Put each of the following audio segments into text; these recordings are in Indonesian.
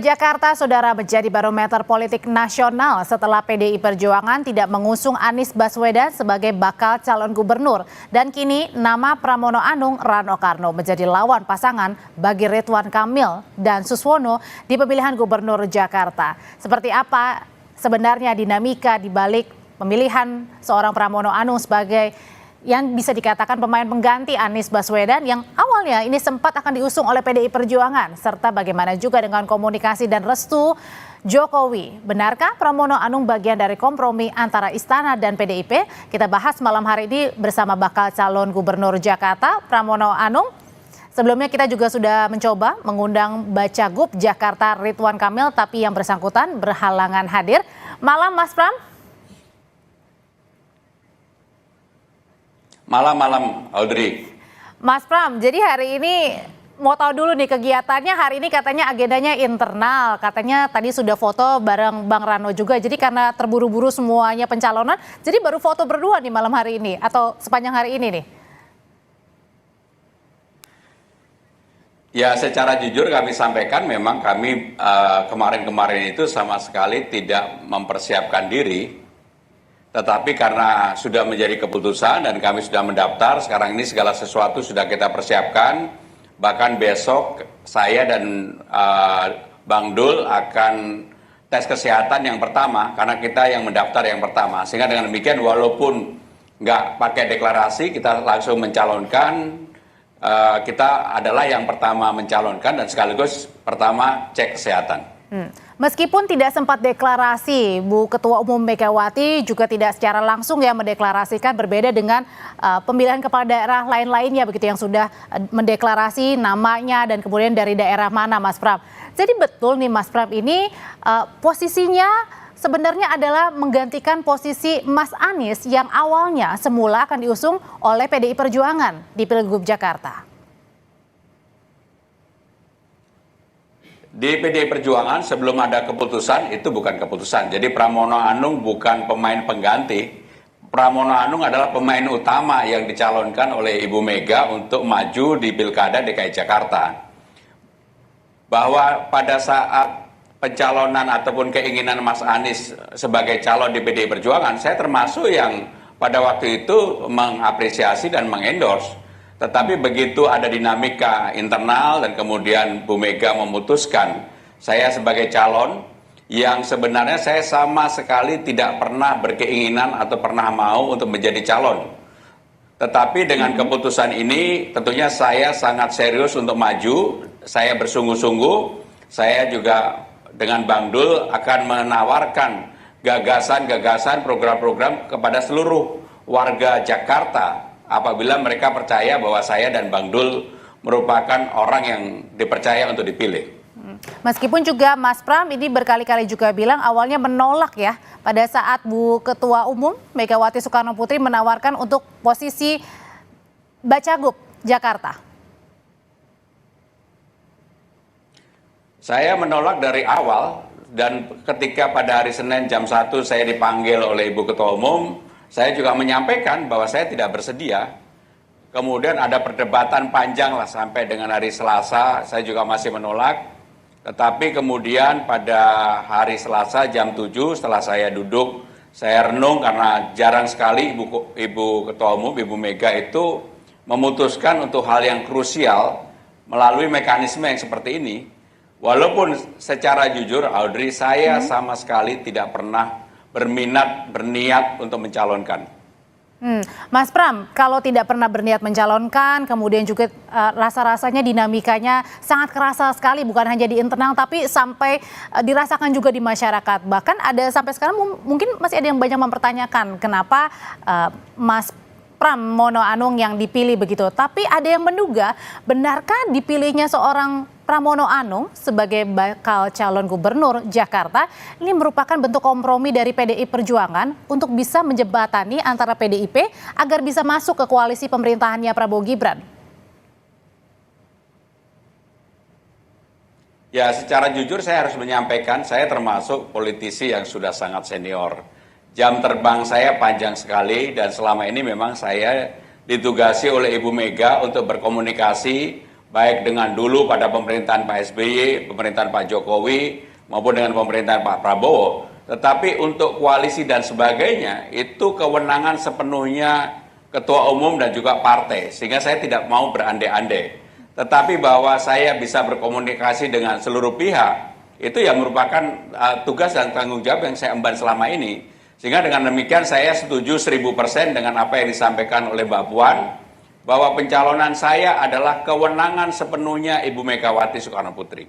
Jakarta, saudara, menjadi barometer politik nasional setelah PDI Perjuangan tidak mengusung Anies Baswedan sebagai bakal calon gubernur. Dan kini nama Pramono Anung Rano Karno menjadi lawan pasangan bagi Ridwan Kamil dan Suswono di pemilihan gubernur Jakarta. Seperti apa sebenarnya dinamika di balik pemilihan seorang Pramono Anung sebagai yang bisa dikatakan pemain pengganti Anies Baswedan yang awalnya ini sempat akan diusung oleh PDI Perjuangan, serta bagaimana juga dengan komunikasi dan restu Jokowi. Benarkah Pramono Anung bagian dari kompromi antara Istana dan PDIP? Kita bahas malam hari ini bersama bakal calon gubernur Jakarta, Pramono Anung. Sebelumnya kita juga sudah mencoba mengundang Bacagub Jakarta Ridwan Kamil, tapi yang bersangkutan berhalangan hadir. Malam Mas Pram. Malam, Audrey. Mas Pram, jadi hari ini mau tahu dulu nih kegiatannya hari ini, katanya agendanya internal, katanya tadi sudah foto bareng Bang Rano juga, jadi karena terburu-buru semuanya pencalonan, jadi baru foto berdua nih malam hari ini atau sepanjang hari ini nih? Ya, secara jujur kami sampaikan memang kami kemarin-kemarin itu sama sekali tidak mempersiapkan diri. Tetapi karena sudah menjadi keputusan dan kami sudah mendaftar, sekarang ini segala sesuatu sudah kita persiapkan. Bahkan besok saya dan Bang Dul akan tes kesehatan yang pertama, karena kita yang mendaftar yang pertama. Sehingga dengan demikian walaupun nggak pakai deklarasi, kita langsung mencalonkan. Kita adalah yang pertama mencalonkan dan sekaligus pertama cek kesehatan. Meskipun tidak sempat deklarasi, Bu Ketua Umum Megawati juga tidak secara langsung ya mendeklarasikan, berbeda dengan pemilihan kepala daerah lain-lainnya begitu yang sudah mendeklarasi namanya dan kemudian dari daerah mana, Mas Pram. Jadi betul nih Mas Pram, ini posisinya sebenarnya adalah menggantikan posisi Mas Anies yang awalnya semula akan diusung oleh PDI Perjuangan di Pilgub Jakarta. Di PDI Perjuangan sebelum ada keputusan, itu bukan keputusan. Jadi Pramono Anung bukan pemain pengganti. Pramono Anung adalah pemain utama yang dicalonkan oleh Ibu Mega untuk maju di Pilkada DKI Jakarta. Bahwa pada saat pencalonan ataupun keinginan Mas Anies sebagai calon di PDI Perjuangan, saya termasuk yang pada waktu itu mengapresiasi dan mengendorse. Tetapi begitu ada dinamika internal dan kemudian Bu Mega memutuskan saya sebagai calon yang sebenarnya saya sama sekali tidak pernah berkeinginan atau pernah mau untuk menjadi calon. Tetapi dengan keputusan ini tentunya saya sangat serius untuk maju, saya bersungguh-sungguh, saya juga dengan Bang Dul akan menawarkan gagasan-gagasan program-program kepada seluruh warga Jakarta apabila mereka percaya bahwa saya dan Bang Dul merupakan orang yang dipercaya untuk dipilih. Meskipun juga Mas Pram ini berkali-kali juga bilang awalnya menolak ya pada saat Bu Ketua Umum Megawati Soekarno Putri menawarkan untuk posisi Bacagub Jakarta. Saya menolak dari awal dan ketika pada hari Senin jam 1 saya dipanggil oleh Ibu Ketua Umum, saya juga menyampaikan bahwa saya tidak bersedia. Kemudian ada perdebatan panjang lah sampai dengan hari Selasa, saya juga masih menolak. Tetapi kemudian pada hari Selasa jam 7 setelah saya duduk, saya renung karena jarang sekali Ibu Ketua Umum, Ibu Mega itu memutuskan untuk hal yang krusial melalui mekanisme yang seperti ini. Walaupun secara jujur, Audrey, saya sama sekali tidak pernah berniat untuk mencalonkan. Mas Pram, kalau tidak pernah berniat mencalonkan, kemudian juga rasa-rasanya dinamikanya sangat kerasa sekali, bukan hanya di internal, tapi sampai dirasakan juga di masyarakat. Bahkan ada sampai sekarang mungkin masih ada yang banyak mempertanyakan kenapa Mas Pramono Anung yang dipilih begitu. Tapi ada yang menduga, benarkah dipilihnya seorang Pramono Anung sebagai bakal calon gubernur Jakarta ini merupakan bentuk kompromi dari PDI Perjuangan untuk bisa menjembatani antara PDIP agar bisa masuk ke koalisi pemerintahannya Prabowo Gibran? Ya, secara jujur saya harus menyampaikan saya termasuk politisi yang sudah sangat senior. Jam terbang saya panjang sekali dan selama ini memang saya ditugasi oleh Ibu Mega untuk berkomunikasi baik dengan dulu pada pemerintahan Pak SBY, pemerintahan Pak Jokowi, maupun dengan pemerintahan Pak Prabowo. Tetapi untuk koalisi dan sebagainya, itu kewenangan sepenuhnya ketua umum dan juga partai, sehingga saya tidak mau berandai-andai. Tetapi bahwa saya bisa berkomunikasi dengan seluruh pihak, itu yang merupakan tugas dan tanggung jawab yang saya emban selama ini. Sehingga dengan demikian saya setuju 1000% dengan apa yang disampaikan oleh Mbak Puan, bahwa pencalonan saya adalah kewenangan sepenuhnya Ibu Megawati Soekarno Putri.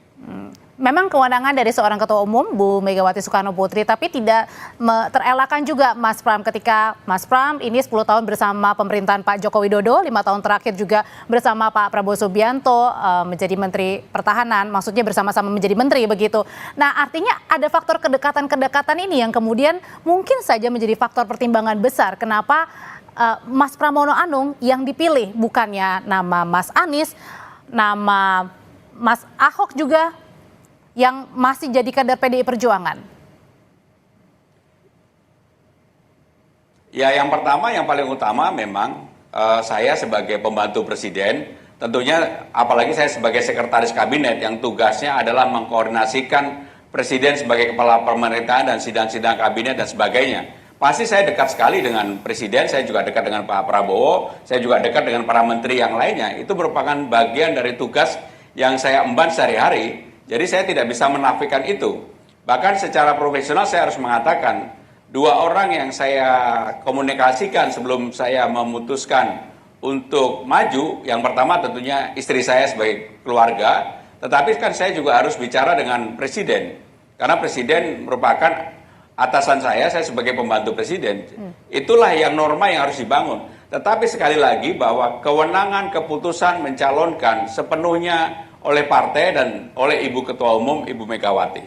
Memang kewenangan dari seorang ketua umum, Bu Megawati Soekarno Putri, tapi tidak terelakkan juga Mas Pram ketika Mas Pram ini 10 tahun bersama pemerintahan Pak Joko Widodo, 5 tahun terakhir juga bersama Pak Prabowo Subianto menjadi Menteri Pertahanan, maksudnya bersama-sama menjadi Menteri begitu. Nah artinya ada faktor kedekatan-kedekatan ini yang kemudian mungkin saja menjadi faktor pertimbangan besar kenapa Mas Pramono Anung yang dipilih, bukannya nama Mas Anies, nama Mas Ahok juga yang masih jadi kader PDI Perjuangan? Ya, yang pertama, yang paling utama memang saya sebagai pembantu presiden, tentunya apalagi saya sebagai sekretaris kabinet yang tugasnya adalah mengkoordinasikan presiden sebagai kepala pemerintahan dan sidang-sidang kabinet dan sebagainya. Pasti saya dekat sekali dengan presiden, saya juga dekat dengan Pak Prabowo, saya juga dekat dengan para menteri yang lainnya. Itu merupakan bagian dari tugas yang saya emban sehari-hari. Jadi saya tidak bisa menafikan itu. Bahkan secara profesional saya harus mengatakan, 2 orang yang saya komunikasikan sebelum saya memutuskan untuk maju, yang pertama tentunya istri saya sebagai keluarga, tetapi kan saya juga harus bicara dengan presiden. Karena presiden merupakan atasan saya sebagai pembantu presiden. Itulah yang norma yang harus dibangun. Tetapi sekali lagi bahwa kewenangan keputusan mencalonkan sepenuhnya oleh partai dan oleh Ibu Ketua Umum, Ibu Megawati.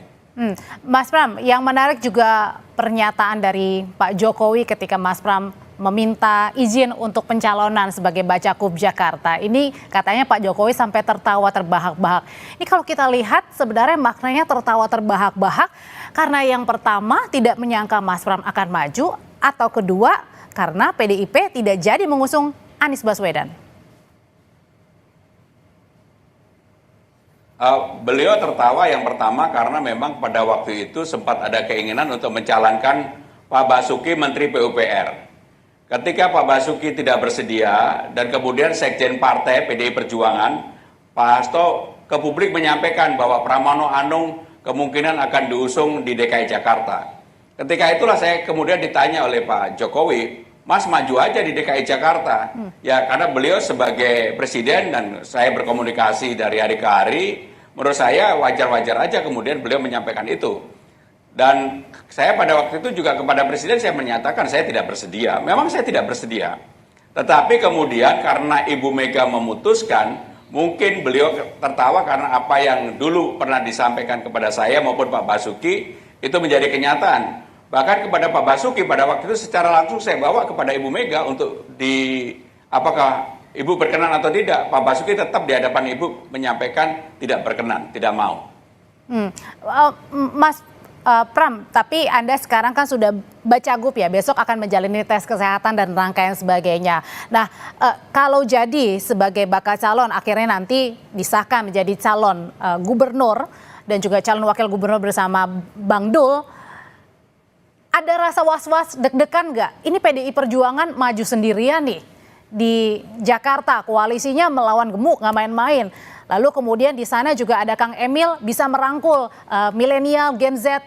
Mas Pram, yang menarik juga pernyataan dari Pak Jokowi ketika Mas Pram meminta izin untuk pencalonan sebagai Bacakub Jakarta. Ini katanya Pak Jokowi sampai tertawa terbahak-bahak. Ini kalau kita lihat sebenarnya maknanya tertawa terbahak-bahak karena yang pertama tidak menyangka Mas Pram akan maju, atau kedua karena PDIP tidak jadi mengusung Anies Baswedan. Beliau tertawa yang pertama karena memang pada waktu itu sempat ada keinginan untuk mencalonkan Pak Basuki Menteri PUPR. Ketika Pak Basuki tidak bersedia dan kemudian Sekjen Partai PDI Perjuangan, Pak Hasto ke publik menyampaikan bahwa Pramono Anung kemungkinan akan diusung di DKI Jakarta. Ketika itulah saya kemudian ditanya oleh Pak Jokowi, Mas maju aja di DKI Jakarta. Ya karena beliau sebagai presiden dan saya berkomunikasi dari hari ke hari, menurut saya wajar-wajar aja kemudian beliau menyampaikan itu. Dan saya pada waktu itu juga kepada presiden saya menyatakan saya tidak bersedia. Memang saya tidak bersedia. Tetapi kemudian karena Ibu Mega memutuskan, mungkin beliau tertawa karena apa yang dulu pernah disampaikan kepada saya maupun Pak Basuki itu menjadi kenyataan. Bahkan kepada Pak Basuki pada waktu itu secara langsung saya bawa kepada Ibu Mega untuk apakah Ibu berkenan atau tidak. Pak Basuki tetap di hadapan Ibu menyampaikan tidak berkenan, tidak mau. Mas Pram, tapi Anda sekarang kan sudah Bacagub ya, besok akan menjalani tes kesehatan dan rangkaian sebagainya. Nah, kalau jadi sebagai bakal calon akhirnya nanti disahkan menjadi calon gubernur dan juga calon wakil gubernur bersama Bang Dul, ada rasa was-was deg-degan nggak? Ini PDI Perjuangan maju sendirian nih di Jakarta, koalisinya melawan gemuk, nggak main-main. Lalu kemudian di sana juga ada Kang Emil bisa merangkul milenial, Gen Z.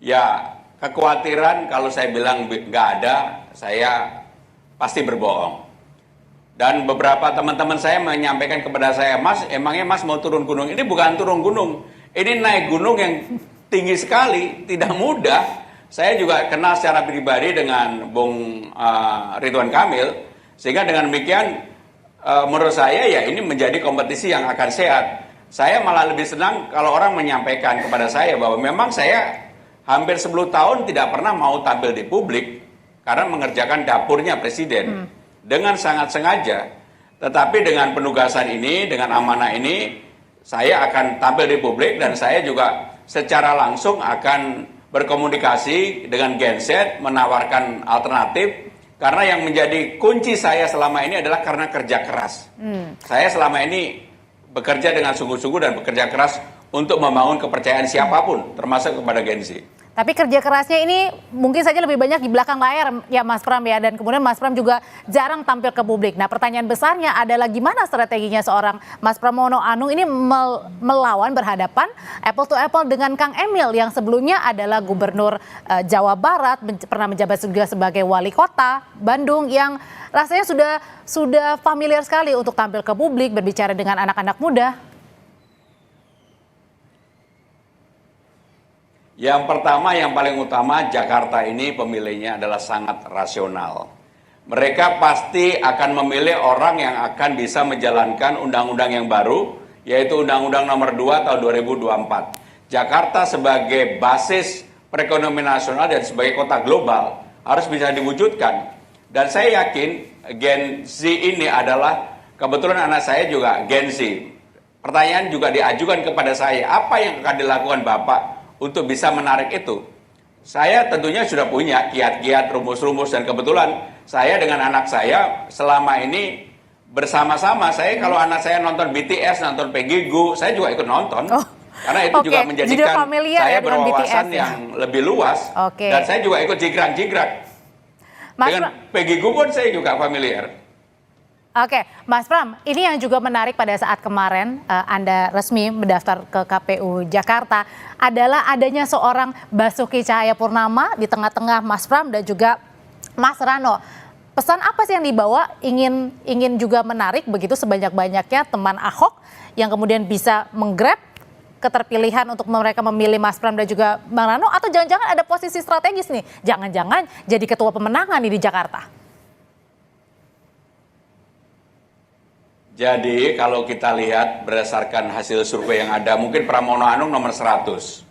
Ya, kekhawatiran kalau saya bilang nggak ada, saya pasti berbohong. Dan beberapa teman-teman saya menyampaikan kepada saya, Mas, emangnya Mas mau turun gunung? Ini bukan turun gunung, ini naik gunung yang tinggi sekali, tidak mudah. Saya juga kenal secara pribadi dengan Bung Ridwan Kamil, sehingga dengan demikian menurut saya ya ini menjadi kompetisi yang akan sehat. Saya malah lebih senang kalau orang menyampaikan kepada saya bahwa memang saya hampir 10 tahun tidak pernah mau tampil di publik karena mengerjakan dapurnya presiden dengan sangat sengaja. Tetapi dengan penugasan ini, dengan amanah ini, saya akan tampil di publik dan saya juga secara langsung akan berkomunikasi dengan Gen Z, menawarkan alternatif Karena yang menjadi kunci saya selama ini adalah karena kerja keras. Saya selama ini bekerja dengan sungguh-sungguh dan bekerja keras untuk membangun kepercayaan siapapun, termasuk kepada Gen Z. Tapi kerja kerasnya ini mungkin saja lebih banyak di belakang layar ya Mas Pram ya. Dan kemudian Mas Pram juga jarang tampil ke publik. Nah pertanyaan besarnya adalah gimana strateginya seorang Mas Pramono Anung ini melawan berhadapan apple to apple dengan Kang Emil yang sebelumnya adalah Gubernur Jawa Barat, pernah menjabat juga sebagai Wali Kota Bandung yang rasanya sudah familiar sekali untuk tampil ke publik, berbicara dengan anak-anak muda. Yang pertama, yang paling utama, Jakarta ini pemilihnya adalah sangat rasional. Mereka pasti akan memilih orang yang akan bisa menjalankan undang-undang yang baru, yaitu Undang-Undang Nomor 2 tahun 2024. Jakarta sebagai basis perekonomian nasional dan sebagai kota global harus bisa diwujudkan. Dan saya yakin Gen Z ini adalah, kebetulan anak saya juga Gen Z. Pertanyaan juga diajukan kepada saya, apa yang akan dilakukan Bapak untuk bisa menarik itu? Saya tentunya sudah punya kiat-kiat, rumus-rumus, dan kebetulan saya dengan anak saya selama ini bersama-sama. Saya kalau anak saya nonton BTS, nonton Peggy Goo, saya juga ikut nonton. Karena itu juga menjadikan saya berwawasan yang lebih luas. Dan saya juga ikut jigrak-jigrak. Dengan Peggy Goo pun saya juga familiar. Oke, Mas Pram, ini yang juga menarik pada saat kemarin Anda resmi mendaftar ke KPU Jakarta adalah adanya seorang Basuki Cahayapurnama di tengah-tengah Mas Pram dan juga Mas Rano. Pesan apa sih yang dibawa? Ingin juga menarik begitu sebanyak-banyaknya teman Ahok yang kemudian bisa menggrab keterpilihan untuk mereka memilih Mas Pram dan juga Bang Rano, atau jangan-jangan ada posisi strategis nih, jangan-jangan jadi ketua pemenangan nih di Jakarta? Jadi kalau kita lihat berdasarkan hasil survei yang ada, mungkin Pramono Anung nomor 100.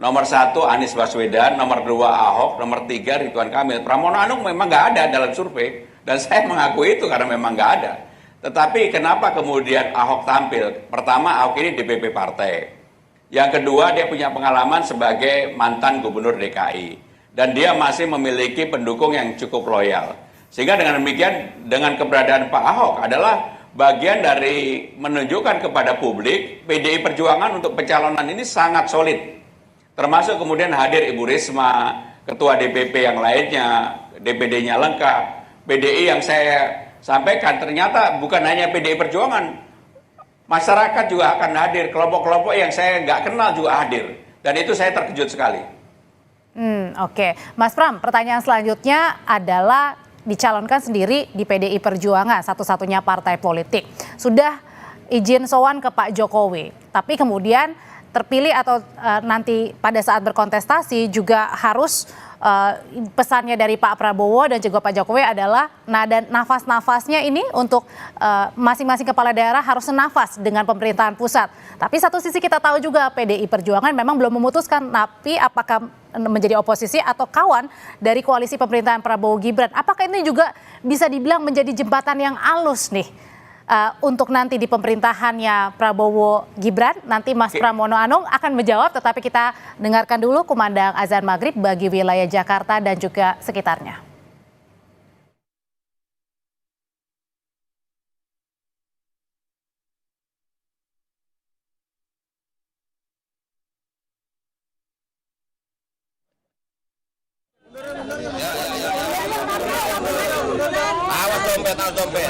Nomor 1 Anies Baswedan, nomor 2 Ahok, nomor 3 Ridwan Kamil. Pramono Anung memang nggak ada dalam survei, dan saya mengakui itu karena memang nggak ada. Tetapi kenapa kemudian Ahok tampil? Pertama, Ahok ini DPP partai. Yang kedua, dia punya pengalaman sebagai mantan gubernur DKI. Dan dia masih memiliki pendukung yang cukup loyal. Sehingga dengan demikian, dengan keberadaan Pak Ahok adalah bagian dari menunjukkan kepada publik PDI Perjuangan untuk pencalonan ini sangat solid. Termasuk kemudian hadir Ibu Risma, ketua DPP yang lainnya, DPD-nya lengkap. PDI yang saya sampaikan ternyata bukan hanya PDI Perjuangan, masyarakat juga akan hadir, kelompok-kelompok yang saya nggak kenal juga hadir. Dan itu saya terkejut sekali. Oke. Mas Pram, pertanyaan selanjutnya adalah dicalonkan sendiri di PDI Perjuangan, satu-satunya partai politik. Sudah izin sowan ke Pak Jokowi, tapi kemudian terpilih atau nanti pada saat berkontestasi juga harus pesannya dari Pak Prabowo dan juga Pak Jokowi adalah nada nafas-nafasnya ini untuk masing-masing kepala daerah harus senafas dengan pemerintahan pusat. Tapi satu sisi kita tahu juga PDI Perjuangan memang belum memutuskan, tapi apakah menjadi oposisi atau kawan dari koalisi pemerintahan Prabowo Gibran. Apakah ini juga bisa dibilang menjadi jembatan yang halus nih untuk nanti di pemerintahannya Prabowo Gibran? Nanti Mas Pramono Anung akan menjawab, tetapi kita dengarkan dulu kumandang azan maghrib bagi wilayah Jakarta dan juga sekitarnya. Awas dompet.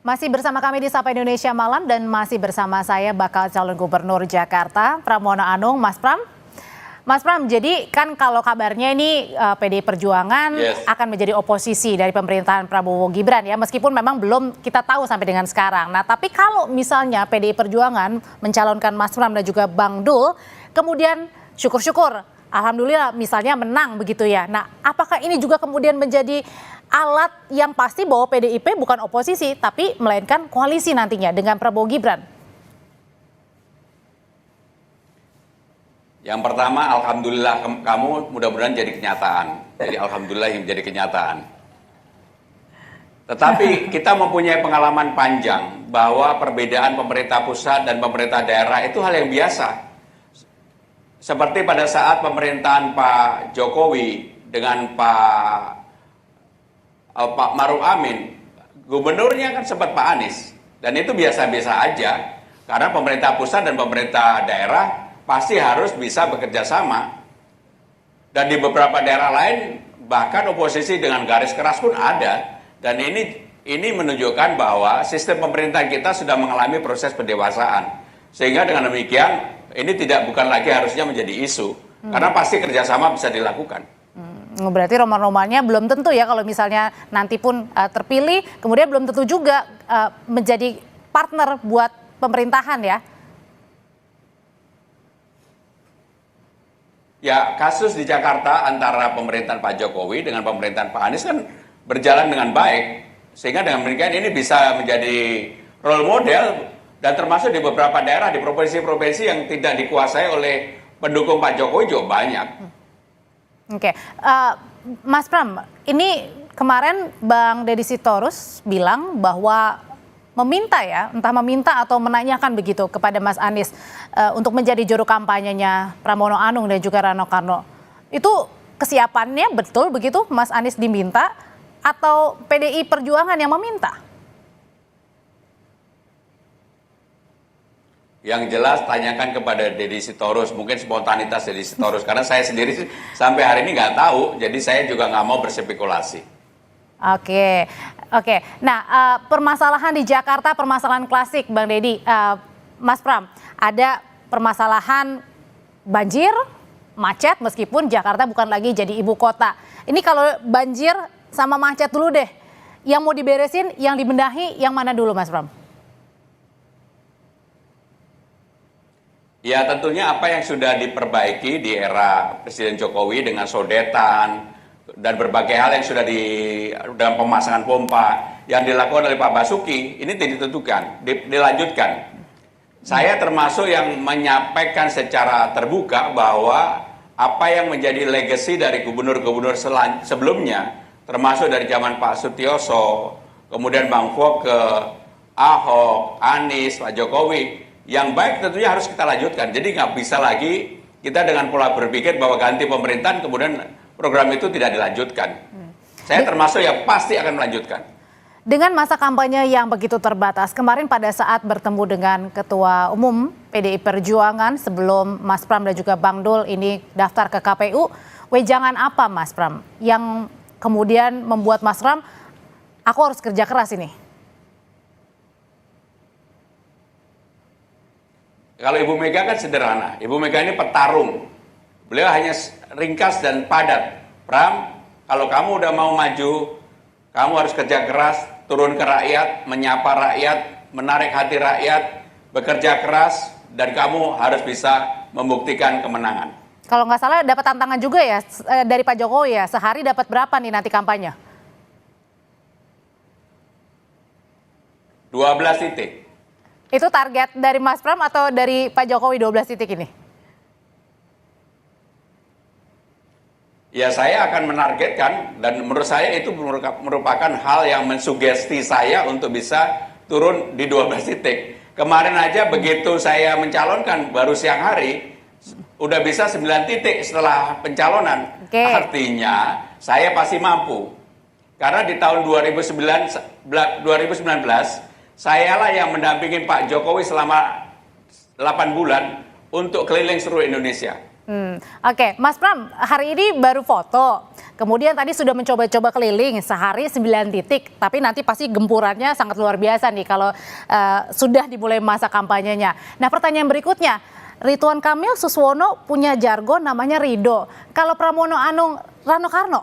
Masih bersama kami di Sapa Indonesia Malam dan masih bersama saya bakal calon gubernur Jakarta Pramono Anung. Mas Pram. Mas Pram, jadi kan kalau kabarnya ini PDI Perjuangan akan menjadi oposisi dari pemerintahan Prabowo Gibran ya, meskipun memang belum kita tahu sampai dengan sekarang. Nah, tapi kalau misalnya PDI Perjuangan mencalonkan Mas Pram dan juga Bang Dul, kemudian syukur-syukur alhamdulillah misalnya menang begitu ya. Nah, apakah ini juga kemudian menjadi alat yang pasti bahwa PDIP bukan oposisi tapi melainkan koalisi nantinya dengan Prabowo Gibran? Yang pertama, alhamdulillah kamu mudah-mudahan jadi kenyataan. Jadi alhamdulillah yang jadi kenyataan. Tetapi kita mempunyai pengalaman panjang bahwa perbedaan pemerintah pusat dan pemerintah daerah itu hal yang biasa. Seperti pada saat pemerintahan Pak Jokowi dengan Pak Maruf Amin, gubernurnya kan sempat Pak Anies, dan itu biasa-biasa aja, karena pemerintah pusat dan pemerintah daerah pasti harus bisa bekerja sama. Dan di beberapa daerah lain, bahkan oposisi dengan garis keras pun ada, dan ini menunjukkan bahwa sistem pemerintahan kita sudah mengalami proses pendewasaan. Sehingga dengan demikian, ini bukan lagi harusnya menjadi isu, karena pasti kerjasama bisa dilakukan. Berarti roman-romannya belum tentu ya kalau misalnya nanti pun terpilih, kemudian belum tentu juga menjadi partner buat pemerintahan ya? Ya, kasus di Jakarta antara pemerintahan Pak Jokowi dengan pemerintahan Pak Anies kan berjalan dengan baik. Sehingga dengan demikian ini bisa menjadi role model, dan termasuk di beberapa daerah, di provinsi-provinsi yang tidak dikuasai oleh pendukung Pak Jokowi juga banyak. Oke, Mas Pram, ini kemarin Bang Deddy Sitorus bilang bahwa meminta ya, entah meminta atau menanyakan begitu kepada Mas Anies untuk menjadi juru kampanyenya Pramono Anung dan juga Rano Karno. Itu kesiapannya betul begitu Mas Anies diminta atau PDI Perjuangan yang meminta? Yang jelas tanyakan kepada Deddy Sitorus, mungkin spontanitas Deddy Sitorus, karena saya sendiri sampai hari ini nggak tahu, jadi saya juga nggak mau berspekulasi. Oke. Nah, permasalahan di Jakarta, permasalahan klasik, Bang Deddy, Mas Pram, ada permasalahan banjir, macet, meskipun Jakarta bukan lagi jadi ibu kota. Ini kalau banjir sama macet dulu deh, yang mau diberesin, yang dibenahi, yang mana dulu, Mas Pram? Ya, tentunya apa yang sudah diperbaiki di era Presiden Jokowi dengan sodetan dan berbagai hal yang sudah dalam pemasangan pompa yang dilakukan oleh Pak Basuki, ini ditentukan, dilanjutkan. Saya termasuk yang menyampaikan secara terbuka bahwa apa yang menjadi legacy dari gubernur-gubernur sebelumnya, termasuk dari zaman Pak Sutioso, kemudian Bang Foke, Ahok, Anies, Pak Jokowi, yang baik tentunya harus kita lanjutkan. Jadi nggak bisa lagi kita dengan pola berpikir bahwa ganti pemerintahan kemudian program itu tidak dilanjutkan. Saya termasuk yang pasti akan melanjutkan. Dengan masa kampanye yang begitu terbatas, kemarin pada saat bertemu dengan Ketua Umum PDI Perjuangan sebelum Mas Pram dan juga Bang Dul ini daftar ke KPU, wejangan apa Mas Pram yang kemudian membuat Mas Pram, aku harus kerja keras ini? Kalau Ibu Mega kan sederhana, Ibu Mega ini petarung. Beliau hanya ringkas dan padat. Pram, kalau kamu udah mau maju, kamu harus kerja keras, turun ke rakyat, menyapa rakyat, menarik hati rakyat, bekerja keras, dan kamu harus bisa membuktikan kemenangan. Kalau nggak salah dapat tantangan juga ya dari Pak Jokowi ya, sehari dapat berapa nih nanti kampanye? 12 titik. Itu target dari Mas Pram atau dari Pak Jokowi 12 titik ini? Ya, saya akan menargetkan, dan menurut saya itu merupakan hal yang mensugesti saya untuk bisa turun di 12 titik. Kemarin aja begitu saya mencalonkan baru siang hari, udah bisa 9 titik setelah pencalonan. Okay. Artinya saya pasti mampu. Karena di tahun 2019 sayalah yang mendampingin Pak Jokowi selama 8 bulan untuk keliling seluruh Indonesia. Oke, Mas Pram, hari ini baru foto. Kemudian tadi sudah mencoba-coba keliling sehari 9 titik. Tapi nanti pasti gempurannya sangat luar biasa nih kalau sudah dimulai masa kampanyenya. Nah, pertanyaan berikutnya, Ridwan Kamil Suswono punya jargon namanya Rido. Kalau Pramono Anung Rano Karno?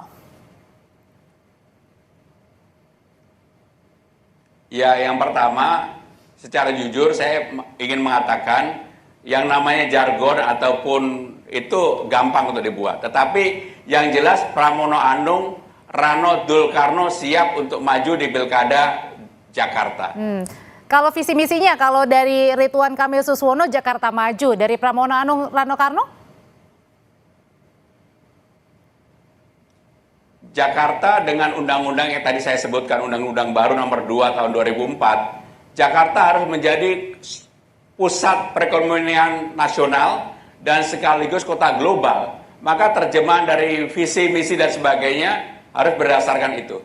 Ya, yang pertama, secara jujur saya ingin mengatakan yang namanya jargon ataupun itu gampang untuk dibuat. Tetapi yang jelas Pramono Anung, Rano Dul Karno siap untuk maju di Pilkada Jakarta. Kalau visi misinya, kalau dari Ridwan Kamil Suswono Jakarta Maju, dari Pramono Anung Rano Karno? Jakarta dengan undang-undang yang tadi saya sebutkan, undang-undang baru nomor 2 tahun 2004, Jakarta harus menjadi pusat perekonomian nasional dan sekaligus kota global. maka terjemahan dari visi, misi dan sebagainya harus berdasarkan itu.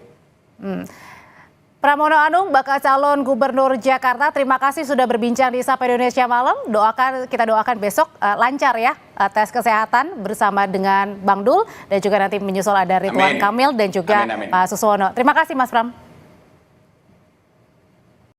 Pramono Anung, bakal calon Gubernur Jakarta, terima kasih sudah berbincang di Sapa Indonesia Malam. Kita doakan besok lancar ya tes kesehatan bersama dengan Bang Dul dan juga nanti menyusul ada Ridwan Kamil dan juga Pak Suswono. Terima kasih Mas Pram.